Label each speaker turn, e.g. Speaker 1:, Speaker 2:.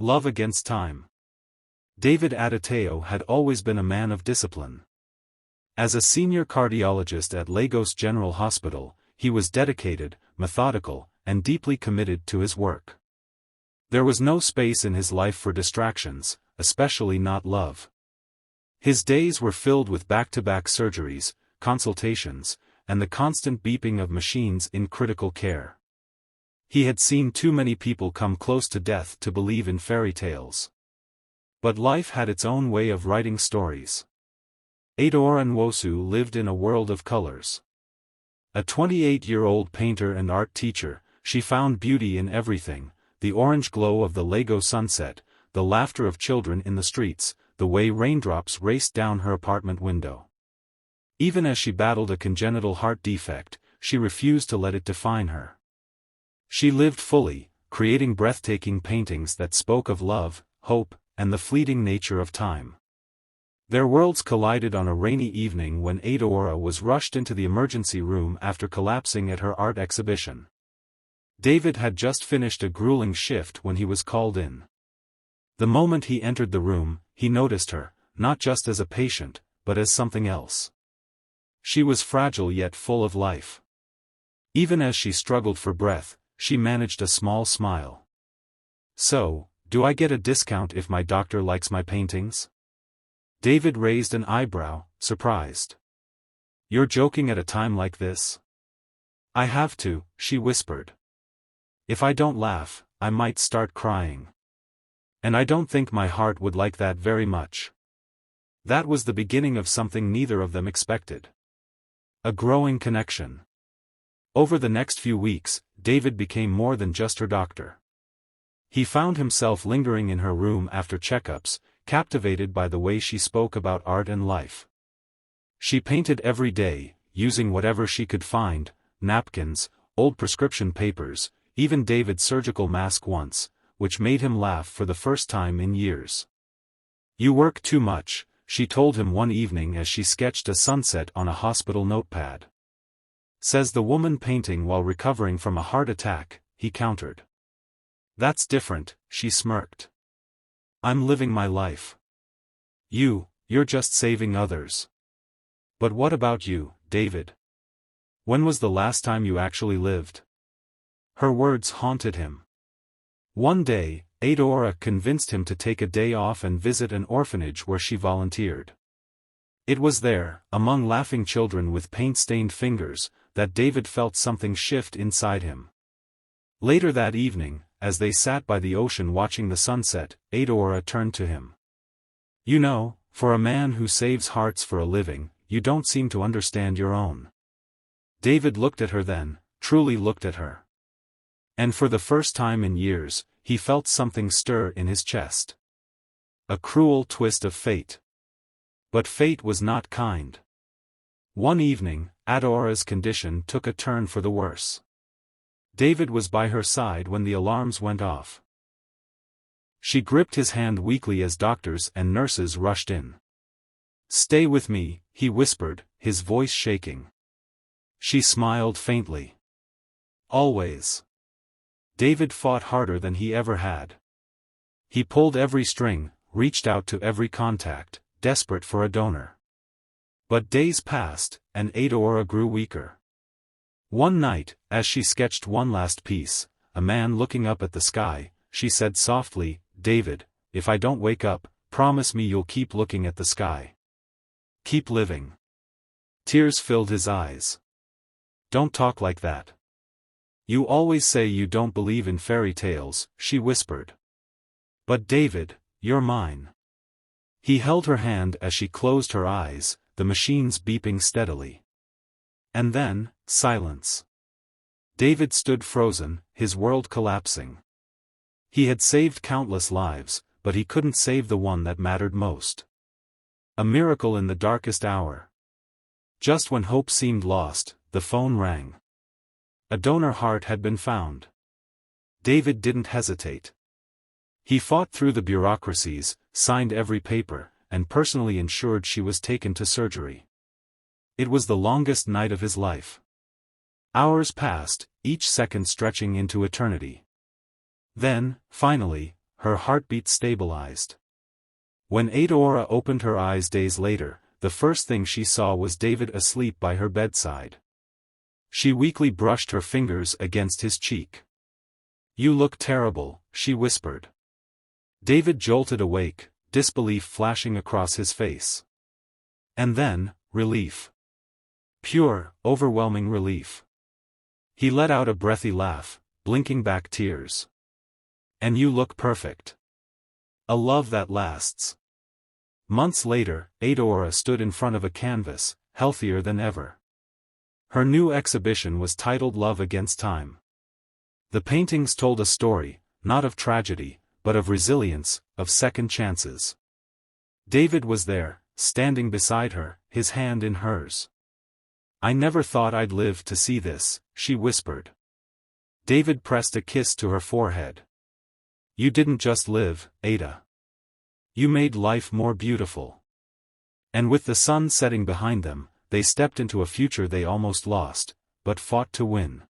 Speaker 1: Love against time. David Adaora had always been a man of discipline. As a senior cardiologist at Lagos General Hospital, he was dedicated, methodical, and deeply committed to his work. There was no space in his life for distractions, especially not love. His days were filled with back-to-back surgeries, consultations, and the constant beeping of machines in critical care. He had seen too many people come close to death to believe in fairy tales. But life had its own way of writing stories. Adaora Nwosu lived in a world of colors. A 28-year-old painter and art teacher, she found beauty in everything: the orange glow of the Lagos sunset, the laughter of children in the streets, the way raindrops raced down her apartment window. Even as she battled a congenital heart defect, she refused to let it define her. She lived fully, creating breathtaking paintings that spoke of love, hope, and the fleeting nature of time. Their worlds collided on a rainy evening when Adaora was rushed into the emergency room after collapsing at her art exhibition. David had just finished a grueling shift when he was called in. The moment he entered the room, he noticed her, not just as a patient, but as something else. She was fragile yet full of life. Even as she struggled for breath, she managed a small smile. "So, do I get a discount if my doctor likes my paintings?" David raised an eyebrow, surprised. "You're joking at a time like this?" "I have to," she whispered. "If I don't laugh, I might start crying. And I don't think my heart would like that very much." That was the beginning of something neither of them expected. A growing connection. Over the next few weeks, David became more than just her doctor. He found himself lingering in her room after checkups, captivated by the way she spoke about art and life. She painted every day, using whatever she could find: napkins, old prescription papers, even David's surgical mask once, which made him laugh for the first time in years. "You work too much," she told him one evening as she sketched a sunset on a hospital notepad. "Says the woman painting while recovering from a heart attack," he countered. "That's different," she smirked. "I'm living my life. You're just saving others." "But what about you, David? When was the last time you actually lived?" Her words haunted him. One day, Adaora convinced him to take a day off and visit an orphanage where she volunteered. It was there, among laughing children with paint-stained fingers, that David felt something shift inside him. Later that evening, as they sat by the ocean watching the sunset, Adaora turned to him. "You know, for a man who saves hearts for a living, you don't seem to understand your own." David looked at her then, truly looked at her. And for the first time in years, he felt something stir in his chest. A cruel twist of fate. But fate was not kind. One evening, Adaora's condition took a turn for the worse. David was by her side when the alarms went off. She gripped his hand weakly as doctors and nurses rushed in. "Stay with me," he whispered, his voice shaking. She smiled faintly. "Always." David fought harder than he ever had. He pulled every string, reached out to every contact, desperate for a donor. But days passed, and Adaora grew weaker. One night, as she sketched one last piece, a man looking up at the sky, she said softly, "David, if I don't wake up, promise me you'll keep looking at the sky. Keep living." Tears filled his eyes. "Don't talk like that. You always say you don't believe in fairy tales," she whispered. "But David, you're mine." He held her hand as she closed her eyes, the machines beeping steadily. And then, silence. David stood frozen, his world collapsing. He had saved countless lives, but he couldn't save the one that mattered most. A miracle in the darkest hour. Just when hope seemed lost, the phone rang. A donor heart had been found. David didn't hesitate. He fought through the bureaucracies, signed every paper, and personally ensured she was taken to surgery. It was the longest night of his life. Hours passed, each second stretching into eternity. Then, finally, her heartbeat stabilized. When Adaora opened her eyes days later, the first thing she saw was David asleep by her bedside. She weakly brushed her fingers against his cheek. "You look terrible," she whispered. David jolted awake, disbelief flashing across his face. And then, relief. Pure, overwhelming relief. He let out a breathy laugh, blinking back tears. "And you look perfect. A love that lasts." Months later, Adaora stood in front of a canvas, healthier than ever. Her new exhibition was titled Love Against Time. The paintings told a story, not of tragedy, but of resilience, of second chances. David was there, standing beside her, his hand in hers. "I never thought I'd live to see this," she whispered. David pressed a kiss to her forehead. "You didn't just live, Ada. You made life more beautiful." And with the sun setting behind them, they stepped into a future they almost lost, but fought to win.